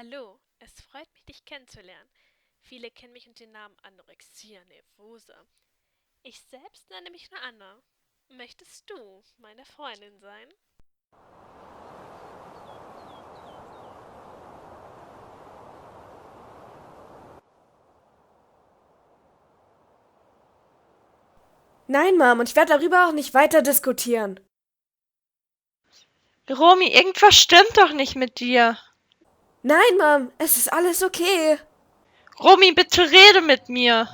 Hallo, es freut mich, dich kennenzulernen. Viele kennen mich unter dem Namen Anorexia nervosa. Ich selbst nenne mich nur Anna. Möchtest du meine Freundin sein? Nein, Mom, und ich werde darüber auch nicht weiter diskutieren. Romy, irgendwas stimmt doch nicht mit dir. Nein, Mom, es ist alles okay. Romy, bitte rede mit mir.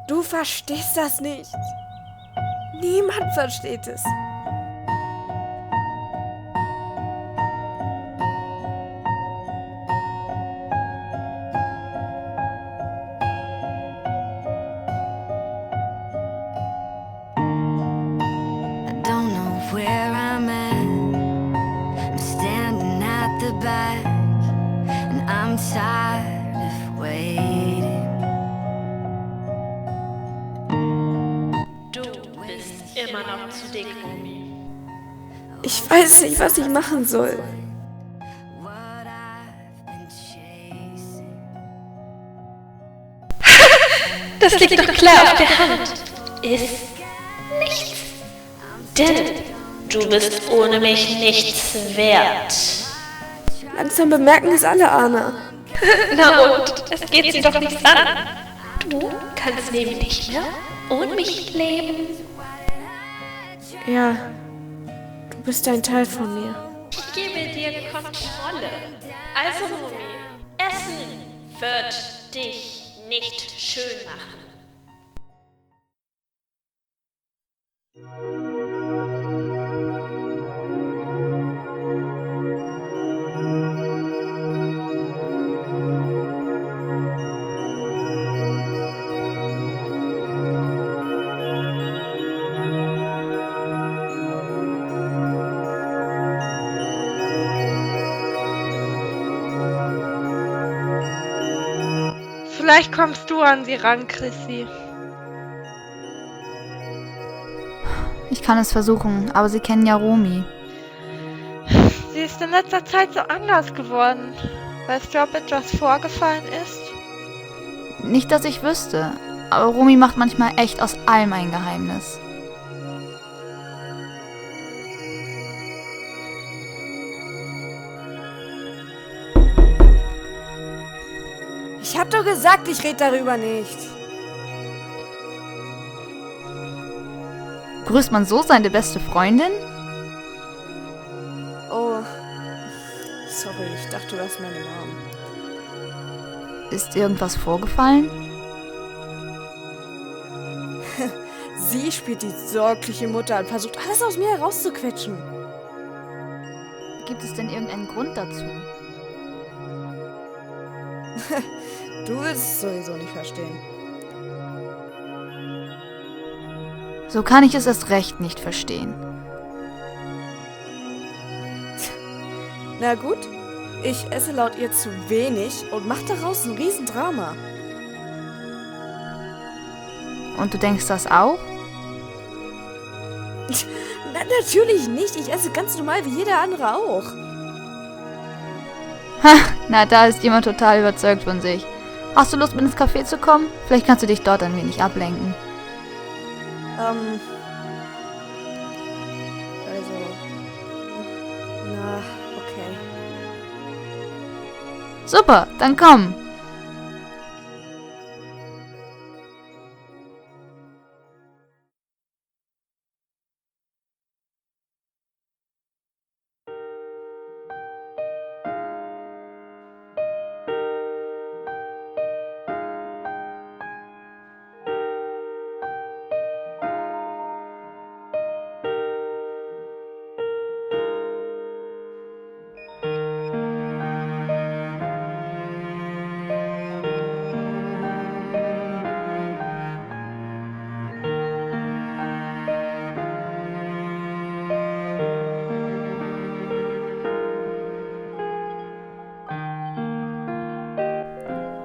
Du verstehst das nicht. Niemand versteht es. I don't know where I'm at. I'm standing at the back, and I'm tired of waiting. Du bist immer noch zu dick, Romy. Ich weiß nicht, was ich machen soll. What I've been chasing. Das liegt doch klar auf der Hand. Ist nichts. Denn du bist ohne mich nichts wert. Langsam bemerken es alle, Anna. Na und? Es geht sie doch nichts an. Du kannst neben nicht mehr ohne mich leben. Ja, du bist ein Teil von mir. Ich gebe dir Kontrolle. Also, Romy, Essen wird dich nicht schön machen. Vielleicht kommst du an sie ran, Chrissy. Ich kann es versuchen, aber Sie kennen ja Romy. Sie ist in letzter Zeit so anders geworden. Weißt du, ob etwas vorgefallen ist? Nicht, dass ich wüsste, aber Romy macht manchmal echt aus allem ein Geheimnis. Ich hab doch gesagt, ich rede darüber nicht. Grüßt man so seine beste Freundin? Oh, sorry, ich dachte, du hast meine Mom. Ist irgendwas vorgefallen? Sie spielt die sorgliche Mutter und versucht, alles aus mir herauszuquetschen. Gibt es denn irgendeinen Grund dazu? Du willst es sowieso nicht verstehen. So kann ich es erst recht nicht verstehen. Na gut, ich esse laut ihr zu wenig und mach daraus ein Riesendrama. Und du denkst das auch? Na, natürlich nicht, ich esse ganz normal wie jeder andere auch. Ha, na da ist jemand total überzeugt von sich. Hast du Lust, mit ins Café zu kommen? Vielleicht kannst du dich dort ein wenig ablenken. Also, na, okay. Super, dann komm.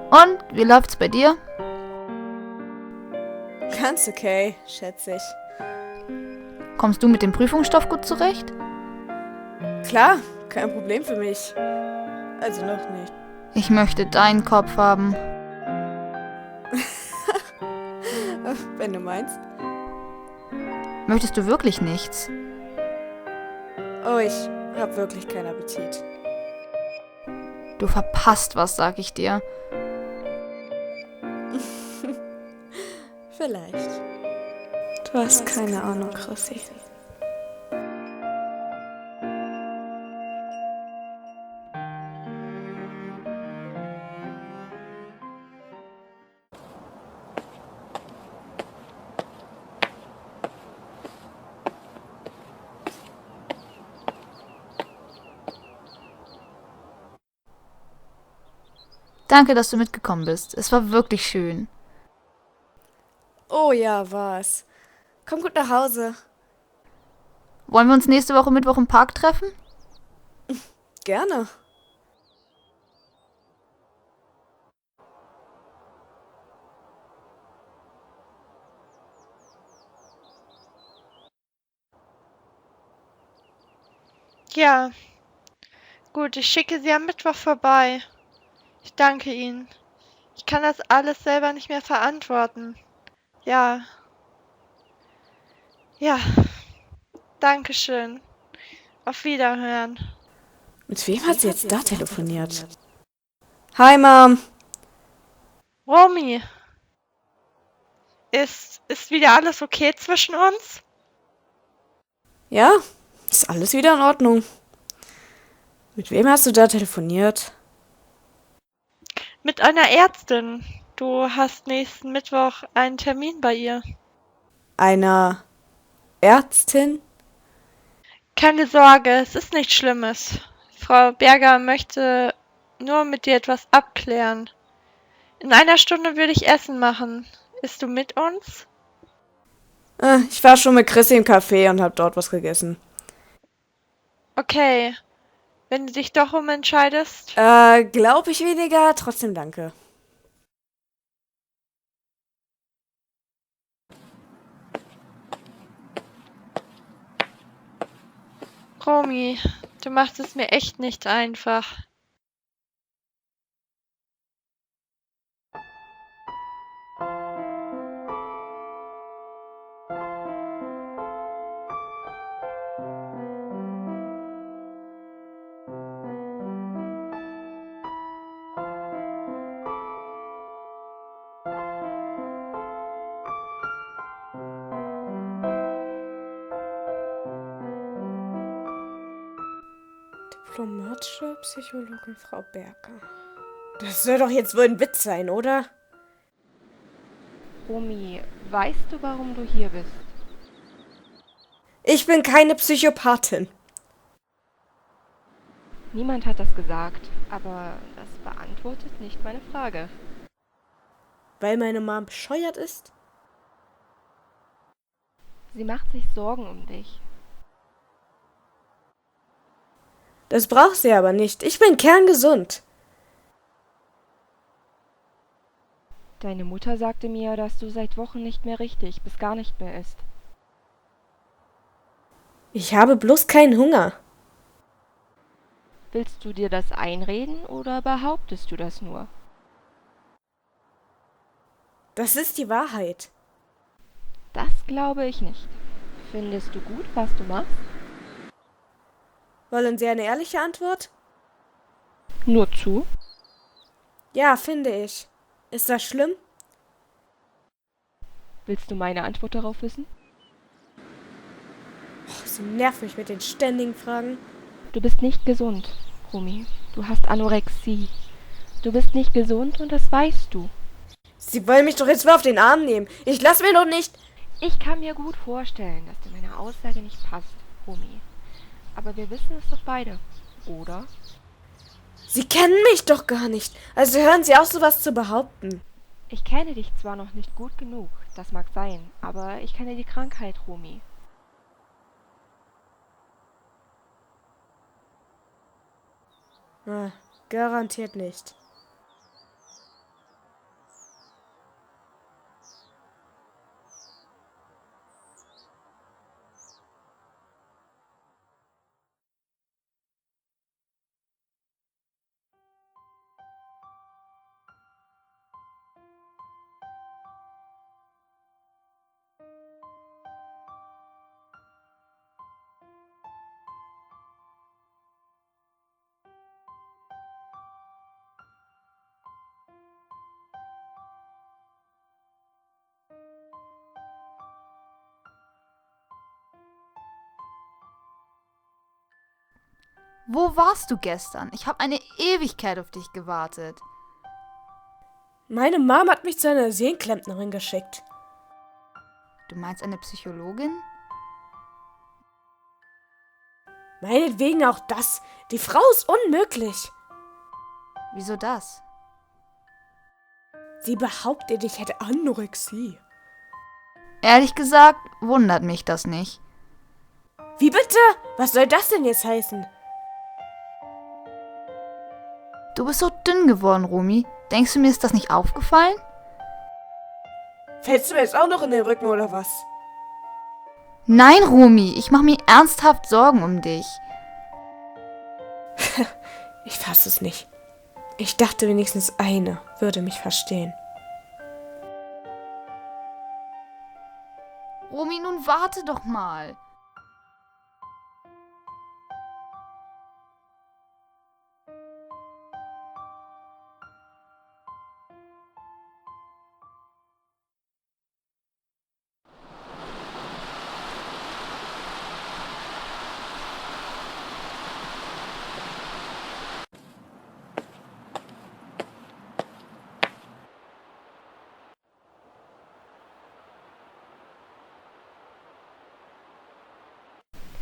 Und, wie läuft's bei dir? Ganz okay, schätze ich. Kommst du mit dem Prüfungsstoff gut zurecht? Klar, kein Problem für mich. Also noch nicht. Ich möchte deinen Kopf haben. Wenn du meinst. Möchtest du wirklich nichts? Oh, ich hab wirklich keinen Appetit. Du verpasst was, sag ich dir. Vielleicht. Du hast keine Ahnung, Chrissy. Danke, dass du mitgekommen bist. Es war wirklich schön. Oh ja, war's. Komm gut nach Hause. Wollen wir uns nächste Woche Mittwoch im Park treffen? Gerne. Ja, gut, ich schicke Sie am Mittwoch vorbei. Ich danke Ihnen. Ich kann das alles selber nicht mehr verantworten. Ja. Ja, danke schön. Auf Wiederhören. Mit wem hat sie jetzt da telefoniert? Hi, Mom. Romy, ist wieder alles okay zwischen uns? Ja, ist alles wieder in Ordnung. Mit wem hast du da telefoniert? Mit einer Ärztin. Du hast nächsten Mittwoch einen Termin bei ihr. Einer Ärztin? Keine Sorge, es ist nichts Schlimmes. Frau Berger möchte nur mit dir etwas abklären. In einer Stunde würde ich Essen machen. Isst du mit uns? Ich war schon mit Chrissy im Café und hab dort was gegessen. Okay, wenn du dich doch umentscheidest. Glaub ich weniger, trotzdem danke. Romy, du machst es mir echt nicht einfach. Diplomatische Psychologin Frau Berger. Das soll doch jetzt wohl ein Witz sein, oder? Romy, weißt du, warum du hier bist? Ich bin keine Psychopathin. Niemand hat das gesagt, aber das beantwortet nicht meine Frage. Weil meine Mom bescheuert ist? Sie macht sich Sorgen um dich. Das braucht sie aber nicht. Ich bin kerngesund. Deine Mutter sagte mir, dass du seit Wochen nicht mehr richtig bis gar nicht mehr isst. Ich habe bloß keinen Hunger. Willst du dir das einreden oder behauptest du das nur? Das ist die Wahrheit. Das glaube ich nicht. Findest du gut, was du machst? Wollen Sie eine ehrliche Antwort? Nur zu? Ja, finde ich. Ist das schlimm? Willst du meine Antwort darauf wissen? Sie nervt mich mit den ständigen Fragen. Du bist nicht gesund, Romy. Du hast Anorexie. Du bist nicht gesund und das weißt du. Sie wollen mich doch jetzt mal auf den Arm nehmen. Ich lass mir doch nicht... Ich kann mir gut vorstellen, dass dir meine Aussage nicht passt, Romy. Aber wir wissen es doch beide, oder? Sie kennen mich doch gar nicht. Also hören Sie auf, sowas zu behaupten. Ich kenne dich zwar noch nicht gut genug, das mag sein, aber ich kenne die Krankheit, Romy. Garantiert nicht. Wo warst du gestern? Ich habe eine Ewigkeit auf dich gewartet. Meine Mom hat mich zu einer Seelenklempnerin geschickt. Du meinst eine Psychologin? Meinetwegen auch das. Die Frau ist unmöglich. Wieso das? Sie behauptet, ich hätte Anorexie. Ehrlich gesagt, wundert mich das nicht. Wie bitte? Was soll das denn jetzt heißen? Du bist so dünn geworden, Romy. Denkst du, mir ist das nicht aufgefallen? Fällst du mir jetzt auch noch in den Rücken oder was? Nein, Romy, ich mache mir ernsthaft Sorgen um dich. Ich fasse es nicht. Ich dachte wenigstens eine würde mich verstehen. Romy, nun warte doch mal.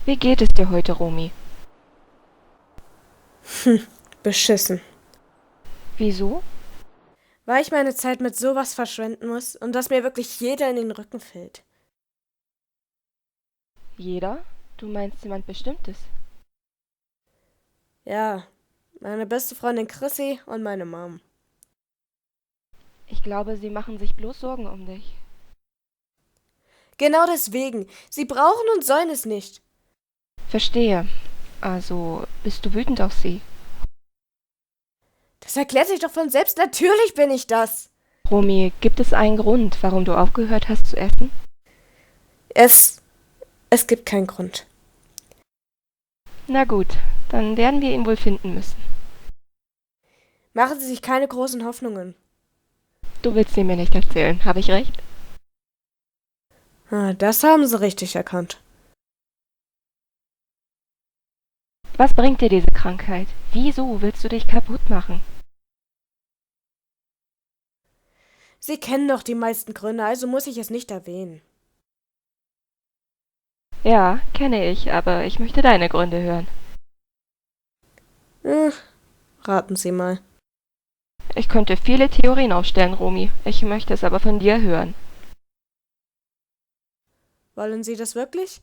Wie geht es dir heute, Romy? Beschissen. Wieso? Weil ich meine Zeit mit sowas verschwenden muss und dass mir wirklich jeder in den Rücken fällt. Jeder? Du meinst jemand Bestimmtes? Ja, meine beste Freundin Chrissy und meine Mom. Ich glaube, sie machen sich bloß Sorgen um dich. Genau deswegen. Sie brauchen und sollen es nicht. Verstehe. Also, bist du wütend auf sie? Das erklärt sich doch von selbst. Natürlich bin ich das. Romy, gibt es einen Grund, warum du aufgehört hast zu essen? Es gibt keinen Grund. Na gut, dann werden wir ihn wohl finden müssen. Machen Sie sich keine großen Hoffnungen. Du willst sie mir nicht erzählen, habe ich recht? Das haben Sie richtig erkannt. Was bringt dir diese Krankheit? Wieso willst du dich kaputt machen? Sie kennen doch die meisten Gründe, also muss ich es nicht erwähnen. Ja, kenne ich, aber ich möchte deine Gründe hören. Raten Sie mal. Ich könnte viele Theorien aufstellen, Romy. Ich möchte es aber von dir hören. Wollen Sie das wirklich?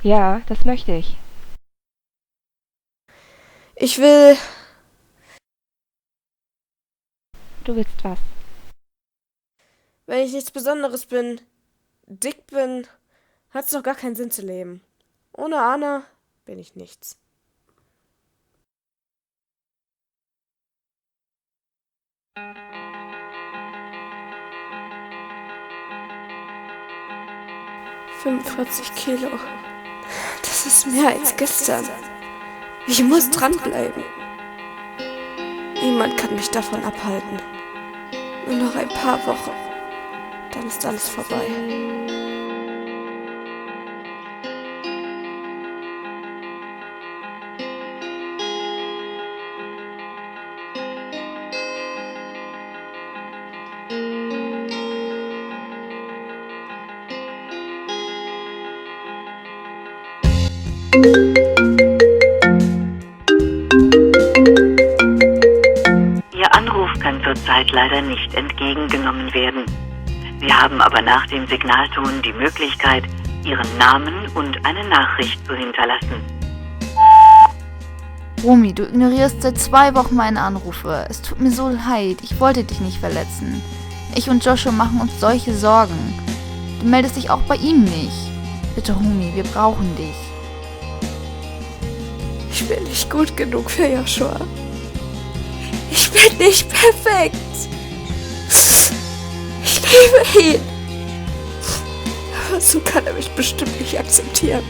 Ja, das möchte ich. Ich will... Du willst was? Wenn ich nichts Besonderes bin, dick bin, hat's doch gar keinen Sinn zu leben. Ohne Anna bin ich nichts. ...45 Kilo. Das ist mehr als gestern. Ich muss dranbleiben. Niemand kann mich davon abhalten. Nur noch ein paar Wochen. Dann ist alles vorbei. Ihr Anruf kann zurzeit leider nicht entgegengenommen werden. Sie haben aber nach dem Signalton die Möglichkeit, Ihren Namen und eine Nachricht zu hinterlassen. Romy, du ignorierst seit 2 Wochen meine Anrufe. Es tut mir so leid. Ich wollte dich nicht verletzen. Ich und Joshua machen uns solche Sorgen. Du meldest dich auch bei ihm nicht. Bitte, Romy, wir brauchen dich. Ich bin nicht gut genug für Joshua. Ich bin nicht perfekt. Ich liebe ihn. Aber so kann er mich bestimmt nicht akzeptieren.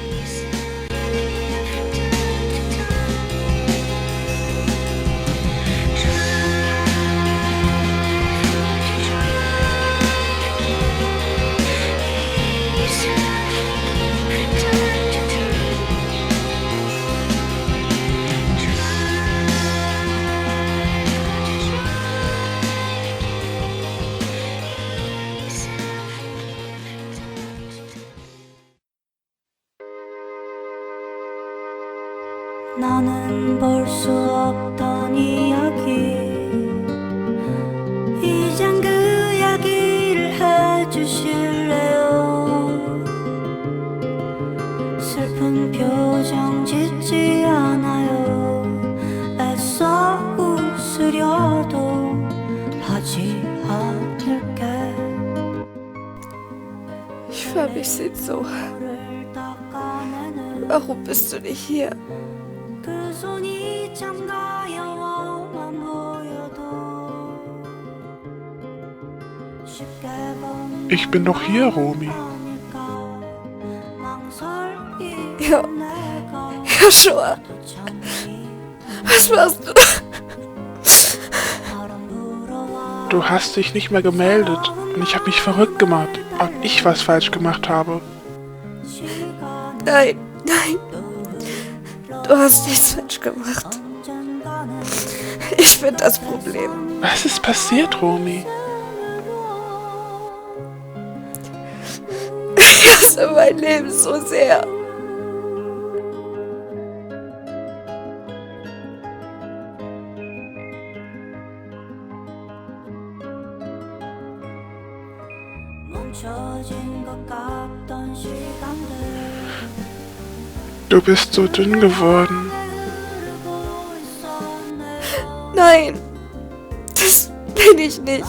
나는 볼 수 없던 이야기 이젠 그 이야기를 해주실래요 슬픈 표정 짓지 않아요 애써 웃으려도 하지 않을게 Ich vermisse ihn so. Warum bist du nicht hier? 그 손이 참 가여워만 보여도 쉽게 Ich bin doch hier, Romy. Ja. Joshua. Was machst du? Du hast dich nicht mehr gemeldet und ich habe mich verrückt gemacht, ob ich was falsch gemacht habe. Nein, nein. Du hast nichts falsch gemacht. Ich bin das Problem. Was ist passiert, Romy? Ich hasse mein Leben so sehr. Du bist so dünn geworden. Nein, das bin ich nicht.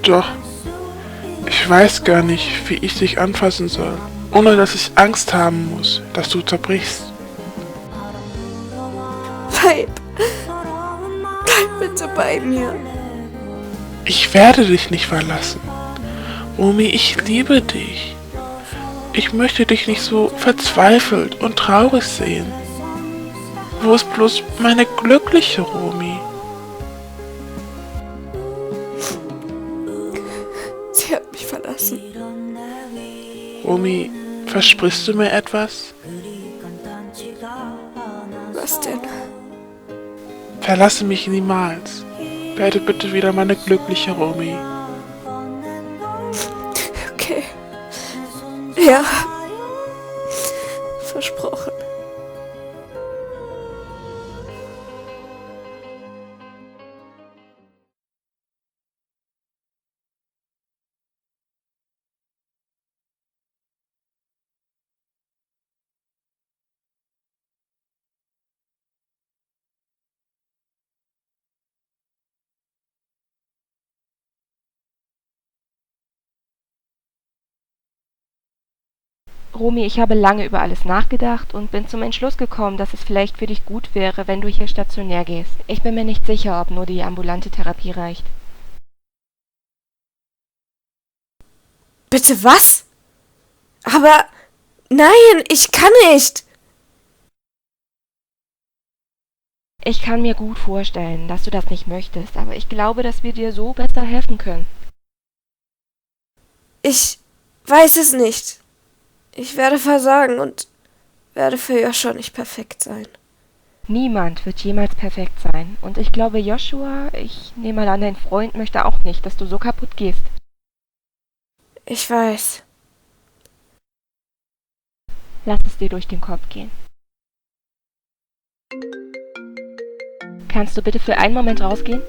Doch, ich weiß gar nicht, wie ich dich anfassen soll, ohne dass ich Angst haben muss, dass du zerbrichst. Bleib bitte bei mir. Ich werde dich nicht verlassen. Romy, ich liebe dich. Ich möchte dich nicht so verzweifelt und traurig sehen. Wo ist bloß meine glückliche Romy? Sie hat mich verlassen. Romy, versprichst du mir etwas? Was denn? Verlasse mich niemals. Werde bitte wieder meine glückliche Romy. Okay. Ja. Versprochen. Romy, ich habe lange über alles nachgedacht und bin zum Entschluss gekommen, dass es vielleicht für dich gut wäre, wenn du hier stationär gehst. Ich bin mir nicht sicher, ob nur die ambulante Therapie reicht. Bitte was? Aber nein, ich kann nicht. Ich kann mir gut vorstellen, dass du das nicht möchtest, aber ich glaube, dass wir dir so besser helfen können. Ich weiß es nicht. Ich werde versagen und werde für Joshua nicht perfekt sein. Niemand wird jemals perfekt sein. Und ich glaube, Joshua, ich nehme mal an, dein Freund möchte auch nicht, dass du so kaputt gehst. Ich weiß. Lass es dir durch den Kopf gehen. Kannst du bitte für einen Moment rausgehen?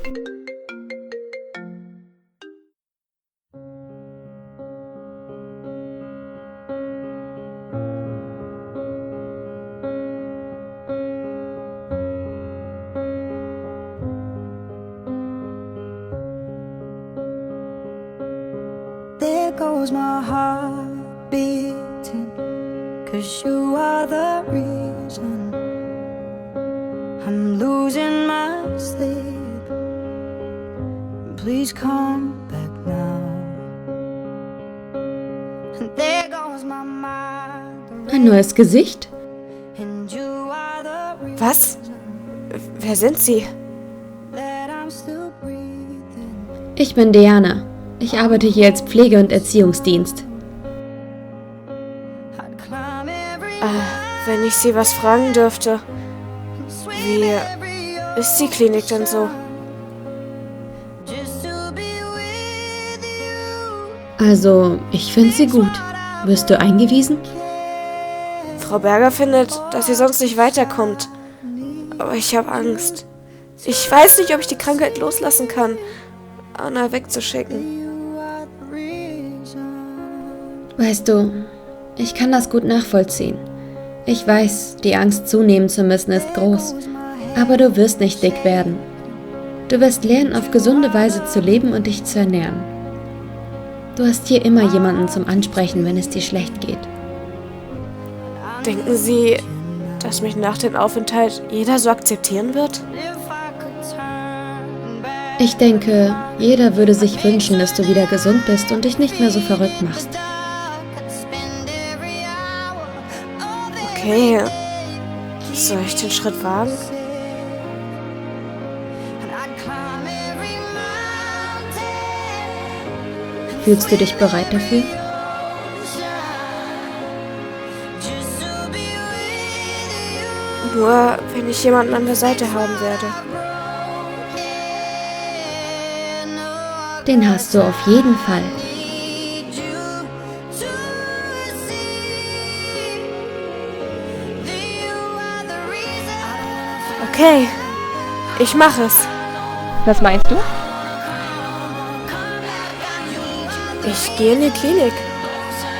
There goes my heart beating, 'cause you are the reason I'm losing my sleep. Please come back now. And there goes my mind. Ein neues Gesicht? And you are the reason Was? Wer sind Sie? that I'm still breathing. Ich bin Diana. Ich arbeite hier als Pflege- und Erziehungsdienst. I'd climb every Wenn ich Sie was fragen dürfte, wie ist die Klinik denn so? just to be with you. Also, ich finde sie gut. Wirst du eingewiesen? Frau Berger findet, dass sie sonst nicht weiterkommt. Aber ich habe Angst. Ich weiß nicht, ob ich die Krankheit loslassen kann, Anna wegzuschicken. Weißt du, ich kann das gut nachvollziehen. Ich weiß, die Angst zunehmen zu müssen ist groß, aber du wirst nicht dick werden. Du wirst lernen, auf gesunde Weise zu leben und dich zu ernähren. Du hast hier immer jemanden zum Ansprechen, wenn es dir schlecht geht. Denken Sie, dass mich nach dem Aufenthalt jeder so akzeptieren wird? Ich denke, jeder würde sich wünschen, dass du wieder gesund bist und dich nicht mehr so verrückt machst. Okay, soll ich den Schritt wagen? Fühlst du dich bereit dafür? Nur, wenn ich jemanden an der Seite haben werde. Den hast du auf jeden Fall. Okay, ich mache es. Was meinst du? Ich gehe in die Klinik.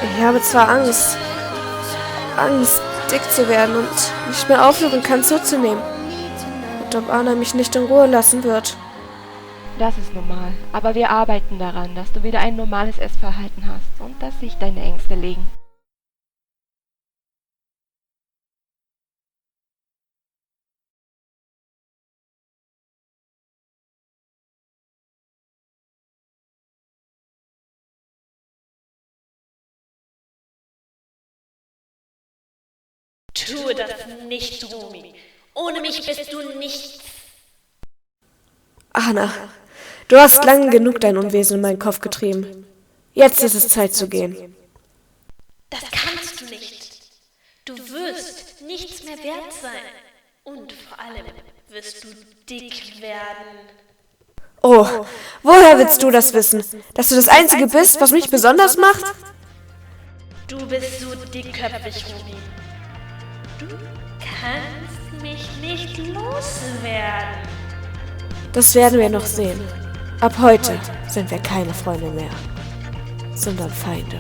Ich habe zwar Angst, dick zu werden und nicht mehr aufhören kann zuzunehmen. Und ob Anna mich nicht in Ruhe lassen wird. Das ist normal. Aber wir arbeiten daran, dass du wieder ein normales Essverhalten hast und dass sich deine Ängste legen. Tue das nicht, Romy. Ohne mich bist du nichts. Anna, du hast lang genug dein Unwesen in meinen Kopf getrieben. Jetzt ist es Zeit zu gehen. Das kannst du nicht. Du wirst nichts mehr wert sein. Und vor allem wirst du dick werden. Oh, woher willst du das wissen? Dass du das Einzige bist, was mich besonders macht? Du bist so dickköpfig, Romy. Du kannst mich nicht loswerden. Das werden wir noch sehen. Ab heute sind wir keine Freunde mehr, sondern Feinde.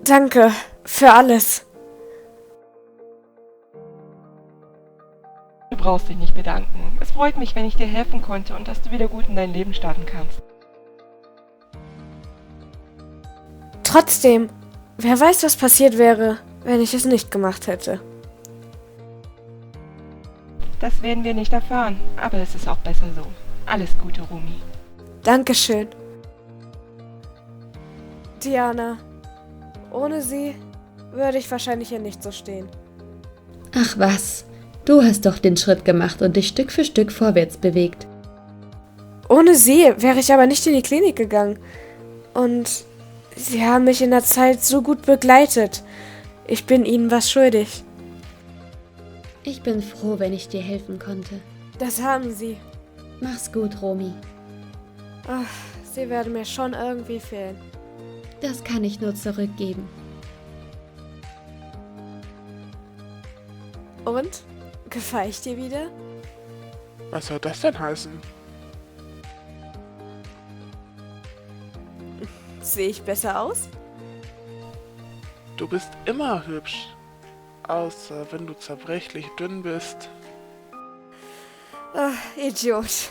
Danke für alles. Du brauchst dich nicht bedanken. Es freut mich, wenn ich dir helfen konnte und dass du wieder gut in dein Leben starten kannst. Trotzdem, wer weiß, was passiert wäre, wenn ich es nicht gemacht hätte. Das werden wir nicht erfahren, aber es ist auch besser so. Alles Gute, Rumi. Dankeschön. Diana, ohne sie würde ich wahrscheinlich hier nicht so stehen. Ach was, du hast doch den Schritt gemacht und dich Stück für Stück vorwärts bewegt. Ohne sie wäre ich aber nicht in die Klinik gegangen. Und sie haben mich in der Zeit so gut begleitet. Ich bin ihnen was schuldig. Ich bin froh, wenn ich dir helfen konnte. Das haben sie. Mach's gut, Romy. Ach, sie werden mir schon irgendwie fehlen. Das kann ich nur zurückgeben. Und? Gefalle ich dir wieder? Was soll das denn heißen? Sehe ich besser aus? Du bist immer hübsch. Außer wenn du zerbrechlich dünn bist. Ach, Idiot.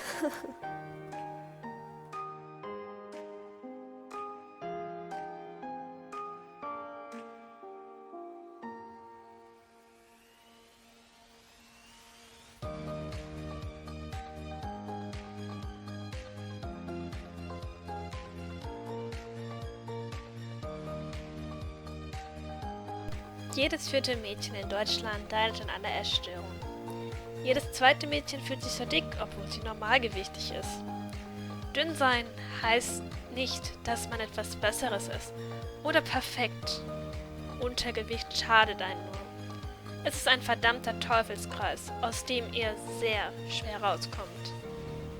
Jedes vierte Mädchen in Deutschland leidet an einer Essstörung. Jedes zweite Mädchen fühlt sich so dick, obwohl sie normalgewichtig ist. Dünn sein heißt nicht, dass man etwas Besseres ist oder perfekt. Untergewicht schadet einen nur. Es ist ein verdammter Teufelskreis, aus dem ihr sehr schwer rauskommt.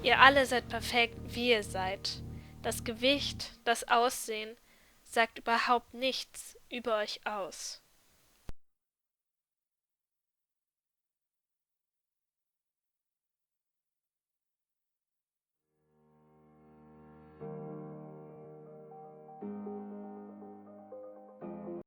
Ihr alle seid perfekt, wie ihr seid. Das Gewicht, das Aussehen sagt überhaupt nichts über euch aus.